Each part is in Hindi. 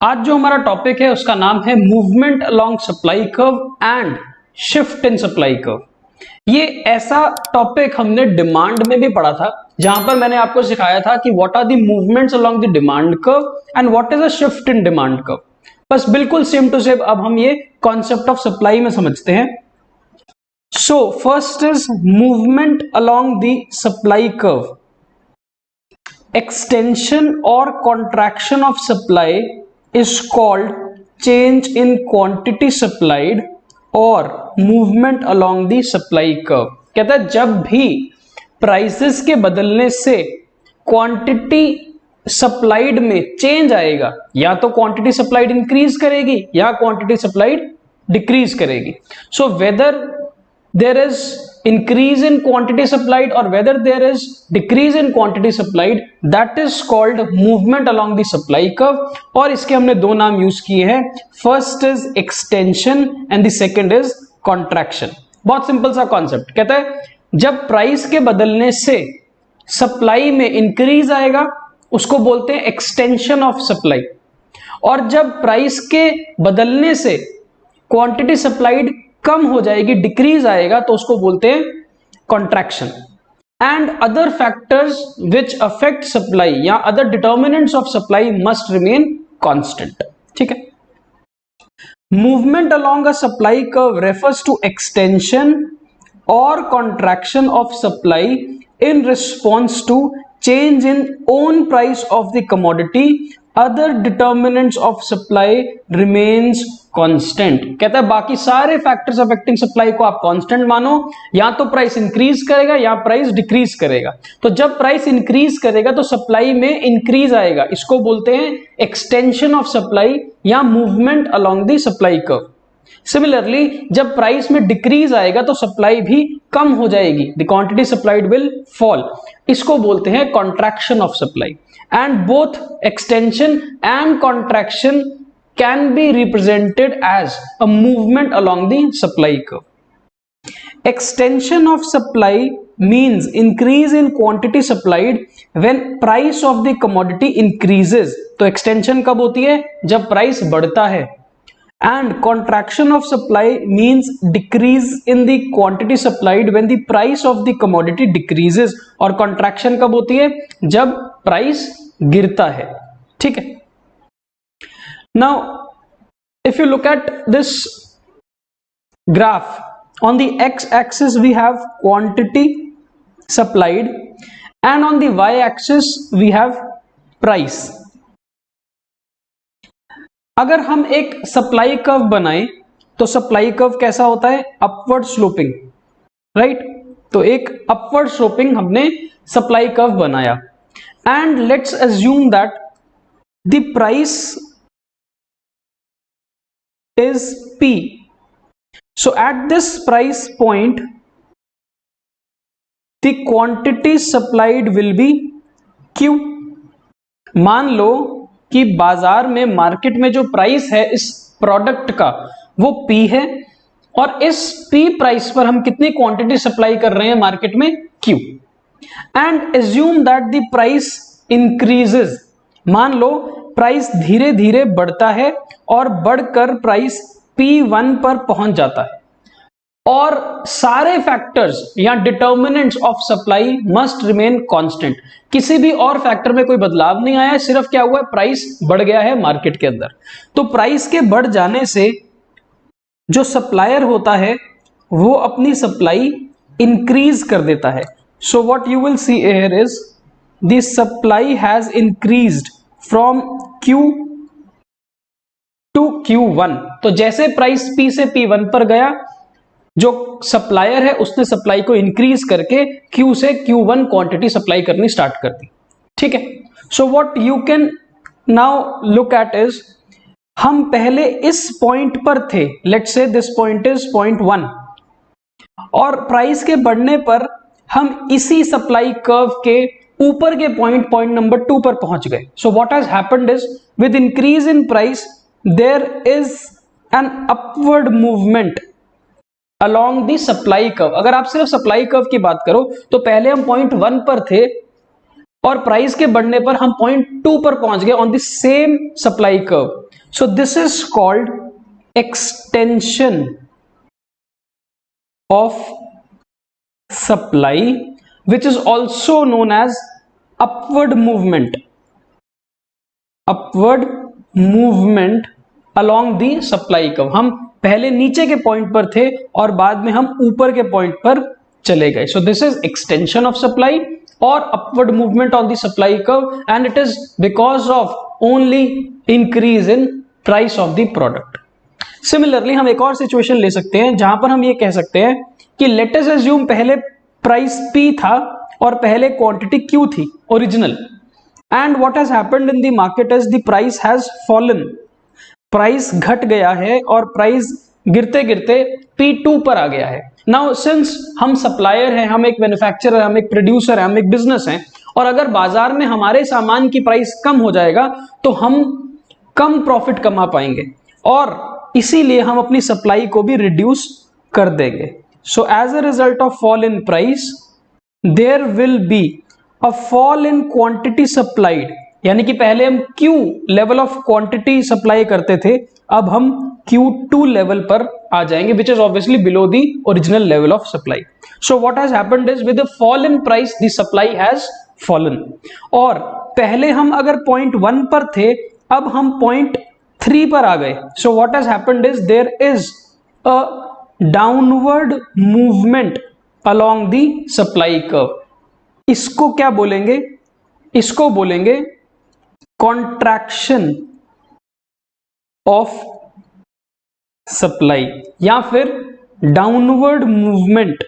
आज जो हमारा टॉपिक है उसका नाम है movement along supply curve and shift in supply curve. ये ऐसा टॉपिक हमने डिमांड में भी पढ़ा था, जहां पर मैंने आपको सिखाया था कि what are the movements along the demand curve and what is a shift in demand curve. बस बिल्कुल सेम टू सेम अब हम ये कॉन्सेप्ट ऑफ सप्लाई में समझते हैं। So first is movement along the supply curve. Extension और contraction of supply is called change in quantity supplied और movement along the supply curve। कहता है जब भी प्राइसेस के बदलने से क्वांटिटी सप्लाइड में चेंज आएगा, या तो क्वांटिटी सप्लाइड इंक्रीज करेगी या क्वांटिटी सप्लाइड डिक्रीज करेगी। So whether there is increase in quantity supplied or whether there is decrease in quantity supplied, that is called movement along the supply curve। और इसके हमने दो नाम यूज किए हैं, first is extension and the second is contraction. बहुत सिंपल सा कॉन्सेप्ट। कहता है जब प्राइस के बदलने से सप्लाई में इंक्रीज आएगा उसको बोलते हैं एक्सटेंशन ऑफ सप्लाई, और जब प्राइस के बदलने से क्वांटिटी सप्लाइड कम हो जाएगी, डिक्रीज आएगा, तो उसको बोलते हैं contraction. And other factors which affect supply या other determinants of supply must remain constant. ठीक है। Movement along a supply curve refers to extension और contraction of supply in response to change in own price of the commodity, other determinants of supply remains constant. कहता है बाकी सारे फैक्टर्स अफेक्टिंग सप्लाई को आप कांस्टेंट मानो, या तो प्राइस इंक्रीज करेगा या प्राइस डिक्रीज करेगा। तो जब प्राइस इंक्रीज करेगा तो सप्लाई में इंक्रीज आएगा, इसको बोलते हैं एक्सटेंशन ऑफ सप्लाई या movement along the supply curve. Similarly जब प्राइस में डिक्रीज आएगा तो सप्लाई भी कम हो जाएगी, the quantity supplied will fall, इसको बोलते हैं contraction of supply. And both extension and contraction can be represented as a movement along the supply curve. Extension of supply means increase in quantity supplied when price of the commodity increases। तो extension कब होती है? जब price बढ़ता है। And contraction of supply means decrease in the quantity supplied when the price of the commodity decreases। और contraction कब होती है? जब price गिरता है। ठीक है। Now, if you look at this graph, on the x-axis we have quantity supplied and on the y-axis we have price। अगर हम एक सप्लाई कर्व बनाएं तो सप्लाई कर्व कैसा होता है? Upward sloping, right? तो एक अपवर्ड स्लोपिंग हमने सप्लाई कर्व बनाया and let's assume that the price is P। So at this price point the quantity supplied will be Q। मान लो कि बाजार में, मार्केट में जो प्राइस है इस प्रोडक्ट का वो P है, और इस P प्राइस पर हम कितनी क्वांटिटी सप्लाई कर रहे हैं मार्केट में? Q। And assume that the price increases। मान लो प्राइस धीरे धीरे बढ़ता है और बढ़कर प्राइस P1 पर पहुंच जाता है, और सारे फैक्टर्स या determinants of supply must remain constant. किसी भी और फैक्टर में कोई बदलाव नहीं आया है, सिर्फ क्या हुआ है? प्राइस बढ़ गया है मार्केट के अंदर। तो प्राइस के बढ़ जाने से जो सप्लायर होता है वो अपनी सप्लाई इंक्रीज कर देता है। So what you will see here is the supply has increased from Q to Q1। तो जैसे प्राइस P से P1 पर गया, जो सप्लायर है उसने सप्लाई को इंक्रीज करके Q से Q1 क्वांटिटी सप्लाई करनी स्टार्ट कर दी। ठीक है। So what you can now look at is, हम पहले इस पॉइंट पर थे, let's say this point is point 1, और प्राइस के बढ़ने पर हम इसी सप्लाई कर्व के ऊपर के पॉइंट नंबर 2 पर पहुंच गए। So what has happened is with increase in price there is an upward movement along the supply curve. अगर आप सिर्फ सप्लाई कर्व की बात करो तो पहले हम पॉइंट 1 पर थे और प्राइस के बढ़ने पर हम पॉइंट 2 पर पहुंच गए on the same supply curve. So this is called extension of supply, which is also known as upward movement along the supply curve. हम पहले नीचे के पॉइंट पर थे और बाद में हम ऊपर के पॉइंट पर चले गए. So this is extension of supply or upward movement on the supply curve, and it is because of only increase in price of the product. Similarly हम एक और सिचुएशन ले सकते हैं जहां पर हम ये कह सकते हैं कि लेट अस अज्यूम पहले प्राइस P था और पहले क्वांटिटी Q थी original, and what has happened in the market is the price has fallen. Price घट गया है और प्राइस गिरते गिरते P2 पर आ गया है. नाउ सिंस हम सप्लायर हैं, हम एक मैन्युफैक्चरर, हम एक प्रोड्यूसर हैं, हम एक बिजनेस हैं, और अगर बाजार में हमारे सामान की प्राइस कम हो जाएगा तो हम कम प्रॉफिट कमा पाएंगे और इसीलिए हम अपनी सप्लाई को भी रिड्यूस कर देंगे. So as a result of fall in price there will be a fall in quantity supplied, यानी कि पहले हम Q level of quantity supply करते थे, अब हम Q2 लेवल पर आ जाएंगे, which is obviously below the original level of supply. So what has happened is with the fall in price the supply has fallen. और पहले हम अगर पॉइंट 1 पर थे, अब हम पॉइंट 3 पर आ गए. So what has happened is there is a downward movement along the supply curve. इसको क्या बोलेंगे? इसको बोलेंगे कॉन्ट्रैक्शन ऑफ सप्लाई या फिर downward movement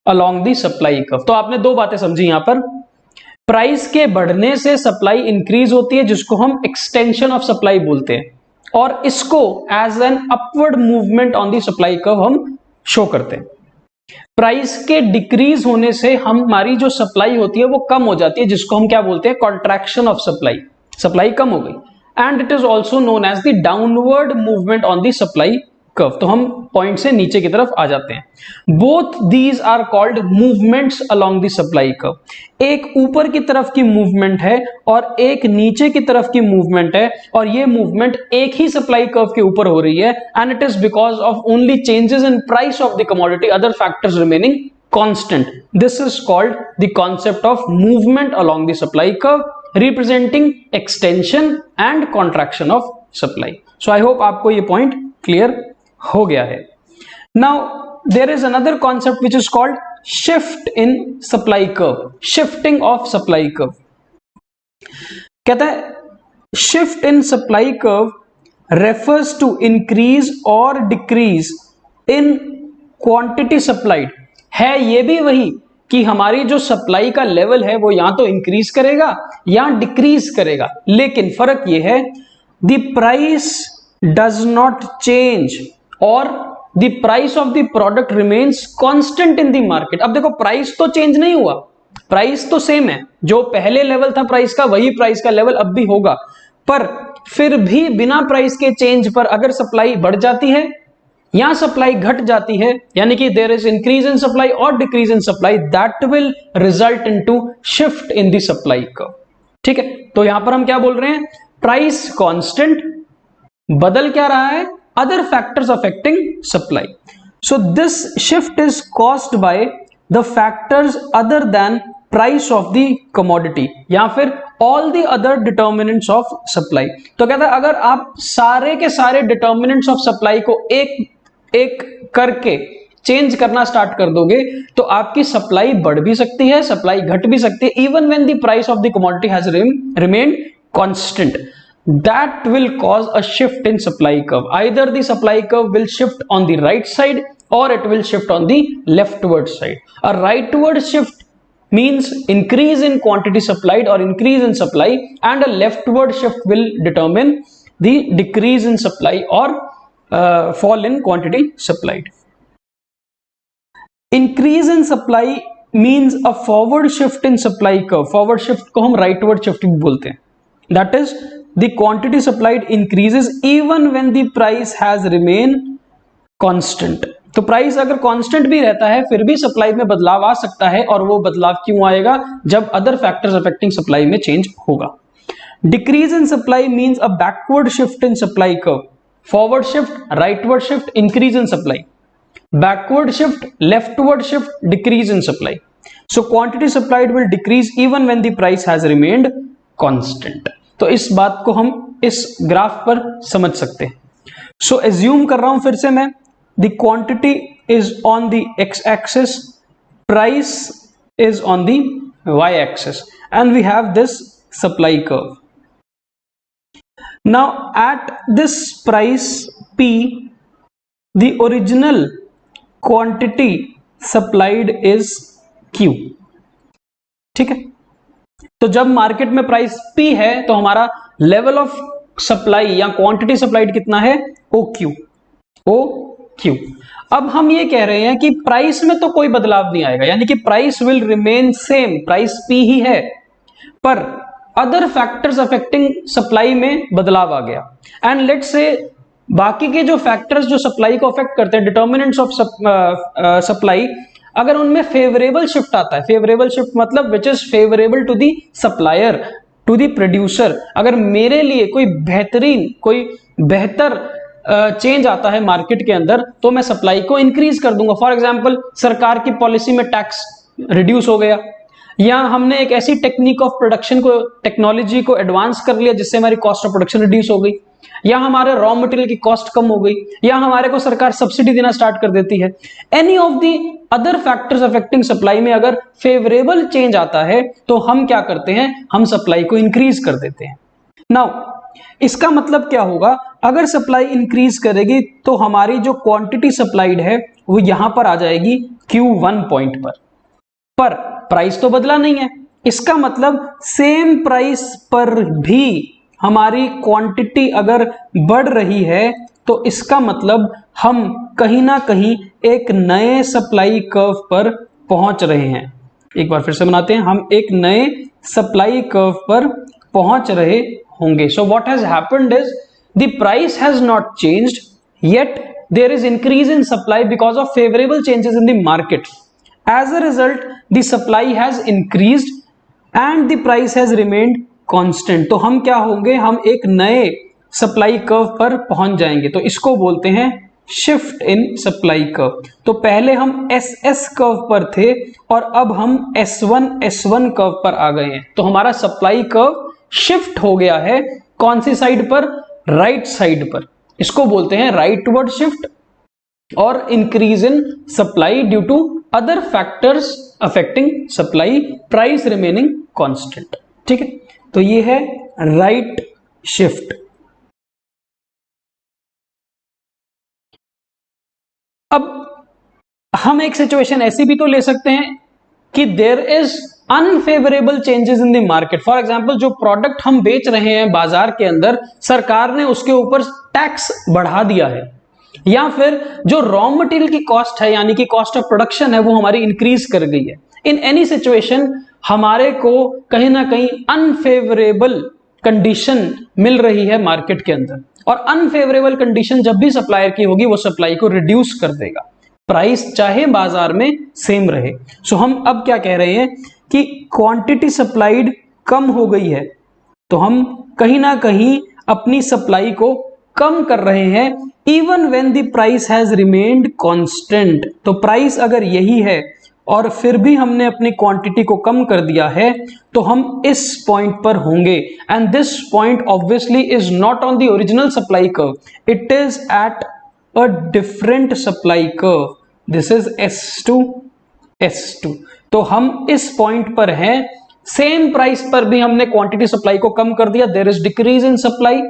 along the supply curve. तो आपने दो बातें समझी यहां पर. प्राइस के बढ़ने से सप्लाई इंक्रीज होती है जिसको हम एक्सटेंशन ऑफ सप्लाई बोलते हैं, और इसको as an upward movement on the supply curve हम शो करते हैं. प्राइस के डिक्रीज होने से हमारी जो सप्लाई होती है वो कम हो जाती है, जिसको हम क्या बोलते हैं? Contraction of supply. सप्लाई कम हो गई, and it is also known as the downward movement on the supply curve. तो हम पॉइंट से नीचे की तरफ आ जाते हैं. Both these are called movements along the supply curve. एक ऊपर की तरफ की मूवमेंट है और एक नीचे की तरफ की मूवमेंट है, और ये मूवमेंट एक ही सप्लाई कर्व के ऊपर हो रही है, and it is because of only changes in price of the commodity, other factors remaining constant. This is called the concept of movement along the supply curve, representing extension and contraction of supply. So I hope आपको ये पॉइंट क्लियर हो गया है. Now there is another concept which is called shift in supply curve, shifting of supply curve. कहता है shift in supply curve refers to increase और डिक्रीज इन क्वांटिटी सप्लाइड. है ये भी वही कि हमारी जो सप्लाई का लेवल है वो या तो इंक्रीज करेगा या डिक्रीज करेगा, लेकिन फर्क ये है the price does not change और the price of the product remains constant in the market. अब देखो प्राइस तो चेंज नहीं हुआ, प्राइस तो सेम है, जो पहले लेवल था प्राइस का वही प्राइस का लेवल अब भी होगा, पर फिर भी बिना प्राइस के चेंज पर अगर सप्लाई बढ़ जाती है या सप्लाई घट जाती है, यानी कि there is increase in supply और decrease in supply, that will result into shift in the supply curve. ठीक है, तो यहां पर हम क्या बोल रहे हैं? प्राइस कांस्टेंट, बदल क्या रहा है? Other factors affecting supply. So this shift is caused by the factors other than price of the commodity या फिर all the other determinants of supply. तो कहता है अगर आप सारे के सारे डिटर्मिनेंट्स ऑफ सप्लाई को एक एक करके चेंज करना स्टार्ट कर दोगे तो आपकी सप्लाई बढ़ भी सकती है, सप्लाई घट भी सकती है, even when the price of the commodity has remained constant. That will cause a shift in supply curve. Either the supply curve will shift on the right side or it will shift on the leftward side. A rightward shift means increase in quantity supplied or increase in supply, and a leftward shift will determine the decrease in supply or fall in quantity supplied. Increase in supply means a forward shift in supply curve. Forward shift को हम rightward shift भी बोलते हैं. That is, the quantity supplied increases even when the price has remained constant. तो प्राइस अगर कांस्टेंट भी रहता है फिर भी सप्लाई में बदलाव आ सकता है, और वो बदलाव क्यों आएगा? जब अदर फैक्टर्स अफेक्टिंग सप्लाई में चेंज होगा। Decrease in supply means a backward shift in supply curve, forward shift, rightward shift, increase in supply, backward shift, leftward shift, decrease in supply. So quantity supplied will decrease even when the price has remained constant. तो इस बात को हम इस ग्राफ पर समझ सकते हैं। सो एज्यूम कर रहा हूं फिर से मैं, the quantity is on the x-axis, price is on the y-axis, and we have this supply curve. Now at this price P, the original quantity supplied is Q, ठीक है। तो जब मार्केट में प्राइस P है तो हमारा लेवल ऑफ सप्लाई या क्वांटिटी सप्लाइड कितना है? OQ। अब हम ये कह रहे हैं कि प्राइस में तो कोई बदलाव नहीं आएगा, यानी कि price will remain same, price P ही है, पर अदर फैक्टर्स अफेक्टिंग सप्लाई में बदलाव आ गया। एंड लेट्स से बाकी के जो फैक्टर्स जो सप्लाई को अफेक्ट करते हैं, डिटर्मिनेंट्स ऑफ सप्लाई, अगर उनमें फेवरेबल शिफ्ट आता है, फेवरेबल शिफ्ट मतलब which is favourable to the supplier, to the producer, अगर मेरे लिए कोई बेहतर चेंज आता है मार्केट के अंदर, तो मैं सप्लाई को इंक्रीज कर दूंगा। फॉर एग्जांपल सरकार की पॉलिसी में टैक्स रिड्यूस हो गया, या हमने एक ऐसी टेक्निक ऑफ प्रोडक्शन को, टेक्नोलॉजी को एडवांस कर लिया जिससे हमारी कॉस्ट ऑफ प्रोडक्शन रिड्यूस हो गई, या हमारे रॉ मटेरियल की कॉस्ट कम हो गई, या हमारे को सरकार सब्सिडी देना स्टार्ट कर देती है। Any of the other factors affecting supply में अगर फेवरेबल चेंज आता है तो हम क्या करते हैं? हम सप्लाई को इंक्रीज कर देते हैं। नाउ इसका मतलब क्या होगा? अगर सप्लाई इंक्रीज करेगी तो हमारी जो क्वांटिटी सप्लाइड है वो यहां पर आ जाएगी Q1 पॉइंट पर प्राइस तो बदला नहीं है। इसका मतलब सेम प्राइस पर भी हमारी क्वांटिटी अगर बढ़ रही है तो इसका मतलब हम कहीं ना कहीं एक नए सप्लाई कर्व पर पहुंच रहे हैं। एक बार फिर से बनाते हैं, हम एक नए सप्लाई कर्व पर पहुंच रहे होंगे। So what has happened is the price has not changed, yet there is increase in supply because of favorable changes in the market. As a result, the supply has increased and the price has remained constant. तो हम क्या होंगे? हम एक नए सप्लाई कर्व पर पहुंच जाएंगे। तो इसको बोलते हैं शिफ्ट इन सप्लाई कर्व। तो पहले हम SS कर्व पर थे और अब हम S1 कर्व पर आ गए हैं। तो हमारा सप्लाई कर्व शिफ्ट हो गया है, कौन सी साइड पर? राइट साइड पर। इसको बोलते हैं राइटवर्ड शिफ्ट और increase in supply due to other factors affecting supply, price remaining constant. ठीक है, तो ये है राइट शिफ्ट। अब हम एक सिचुएशन ऐसी भी तो ले सकते हैं कि there is unfavourable changes in the market. For example, जो प्रोडक्ट हम बेच रहे हैं बाजार के अंदर, सरकार ने उसके ऊपर टैक्स बढ़ा दिया है, या फिर जो रॉ मटेरियल की कॉस्ट है यानी कि कॉस्ट ऑफ प्रोडक्शन है वो हमारी इंक्रीज कर गई है। इन एनी सिचुएशन हमारे को कहीं ना कहीं अनफेवरेबल कंडीशन मिल रही है मार्केट के अंदर, और अनफेवरेबल कंडीशन जब भी सप्लायर की होगी वो सप्लाई को रिड्यूस कर देगा, प्राइस चाहे बाजार में सेम रहे। सो हम अब क्या कह रहे हैं कि क्वांटिटी सप्लाइड कम हो गई है, तो हम कहीं ना कहीं अपनी सप्लाई को कम कर रहे हैं, even when the price has remained constant. तो प्राइस अगर यही है और फिर भी हमने अपनी क्वांटिटी को कम कर दिया है तो हम इस पॉइंट पर होंगे, and this point obviously is not on the original supply curve, it is at a different supply curve. This is S2। तो हम इस पॉइंट पर हैं, सेम प्राइस पर भी हमने क्वांटिटी सप्लाई को कम कर दिया, there is decrease in supply.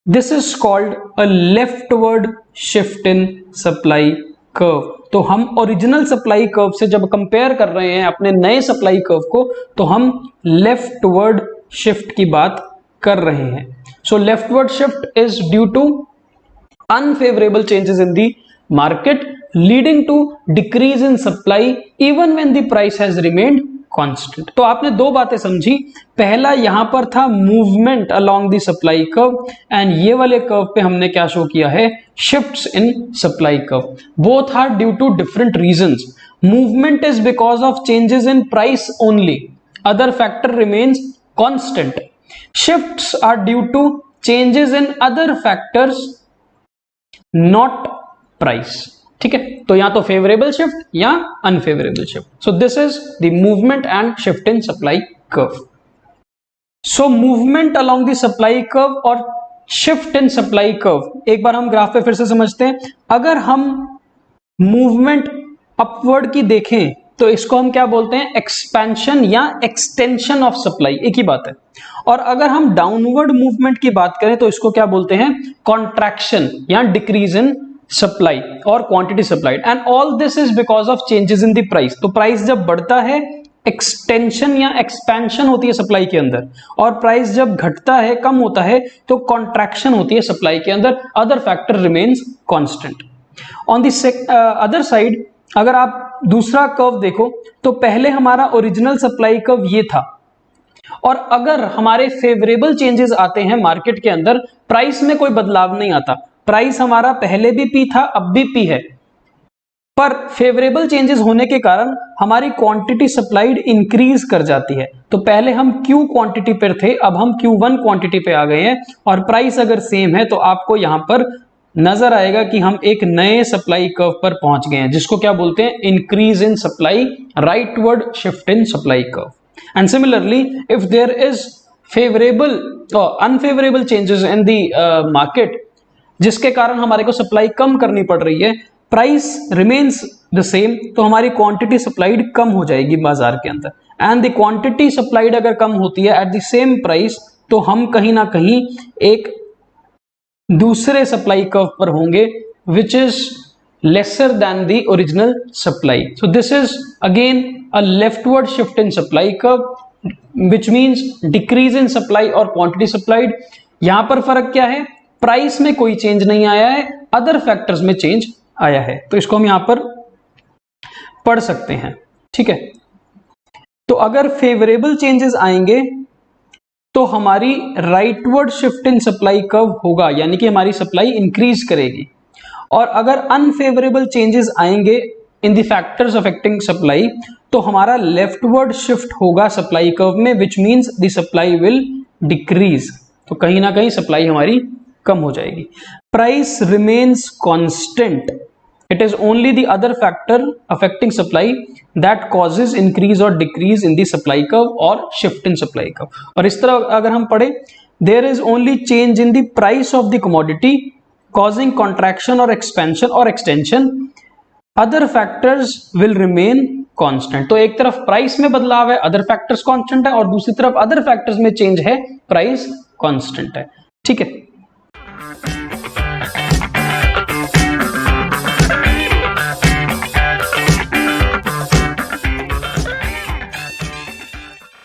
This is called a leftward shift in supply curve. तो हम ओरिजिनल सप्लाई कर्व से जब कंपेयर कर रहे हैं अपने नए सप्लाई कर्व को, तो हम लेफ्टवर्ड शिफ्ट की बात कर रहे हैं। So leftward shift is due to unfavorable changes in the market leading to decrease in supply even when the price has remained constant. तो आपने दो बातें समझी, पहला यहां पर था movement along the supply curve and ये वाले कर्व पे हमने क्या शो किया है, shifts in supply curve. Both are due to different reasons. Movement is because of changes in price only, other factor remains constant. Shifts are due to changes in other factors not price. ठीक है, तो या तो फेवरेबल शिफ्ट या unfavourable shift. So this is the movement and shift in supply curve. So movement along the supply curve और शिफ्ट इन सप्लाई कर्व, एक बार हम ग्राफ पे फिर से समझते हैं। अगर हम मूवमेंट अपवर्ड की देखें तो इसको हम क्या बोलते हैं, एक्सपेंशन या एक्सटेंशन ऑफ सप्लाई, एक ही बात है। और अगर हम डाउनवर्ड मूवमेंट की बात करें तो इसको क्या बोलते हैं, कॉन्ट्रैक्शन या डिक्रीज इन सप्लाई और quantity supplied. And all this is because of changes in the price. तो प्राइस जब बढ़ता है एक्सटेंशन या एक्सपेंशन होती है सप्लाई के अंदर, और प्राइस जब घटता है, कम होता है, तो कॉन्ट्रैक्शन होती है सप्लाई के अंदर। Other factor remains constant. On the other side अगर आप दूसरा कर्व देखो तो पहले हमारा ओरिजिनल सप्लाई कर्व ये था, और अगर हमारे फेवरेबल चेंजेस आते हैं मार्केट के अंदर, प्राइस में कोई बदलाव नहीं आता। प्राइस हमारा पहले भी पी था, अब भी पी है, पर फेवरेबल चेंजेस होने के कारण हमारी क्वांटिटी सप्लाइड इंक्रीज कर जाती है। तो पहले हम Q क्वांटिटी पर थे, अब हम Q1 क्वांटिटी पे आ गए हैं, और प्राइस अगर सेम है तो आपको यहां पर नजर आएगा कि हम एक नए सप्लाई कर्व पर पहुंच गए हैं, जिसको क्या बोलते हैं, increase in supply, rightward shift in supply curve. And similarly if there is favourable और unfavourable changes in the market, जिसके कारण हमारे को सप्लाई कम करनी पड़ रही है, प्राइस रिमेन्स द सेम, तो हमारी क्वांटिटी सप्लाइड कम हो जाएगी बाजार के अंदर। एंड द क्वांटिटी सप्लाइड अगर कम होती है एट द सेम प्राइस, तो हम कहीं ना कहीं एक दूसरे सप्लाई कर्व पर होंगे which is lesser than the original supply. So this is again a leftward shift in supply curve which means decrease in supply और क्वांटिटी सप्लाइड। यहां पर फर्क क्या है, प्राइस में कोई चेंज नहीं आया है, अदर फैक्टर्स में चेंज आया है। तो इसको हम यहां पर पढ़ सकते हैं। ठीक है, तो अगर फेवरेबल चेंजेस आएंगे तो हमारी rightward shift in supply curve होगा, यानी कि हमारी सप्लाई इंक्रीज करेगी। और अगर अनफेवरेबल चेंजेस आएंगे in the factors affecting supply, तो हमारा लेफ्टवर्ड शिफ्ट होगा सप्लाई कर्व में, which means the supply will decrease. तो कहीं ना कहीं सप्लाई हमारी कम हो जाएगी। Price remains constant, it is only the other factor affecting supply that causes increase or decrease in the supply curve or shift in supply curve। और इस तरह अगर हम पढ़े, there is only change in the price of the commodity causing contraction or expansion or extension, other factors will remain constant। तो एक तरफ प्राइस में बदलाव है, अदर फैक्टर्स कांस्टेंट है, और दूसरी तरफ अदर फैक्टर्स में चेंज है, प्राइस कांस्टेंट है। ठीक है,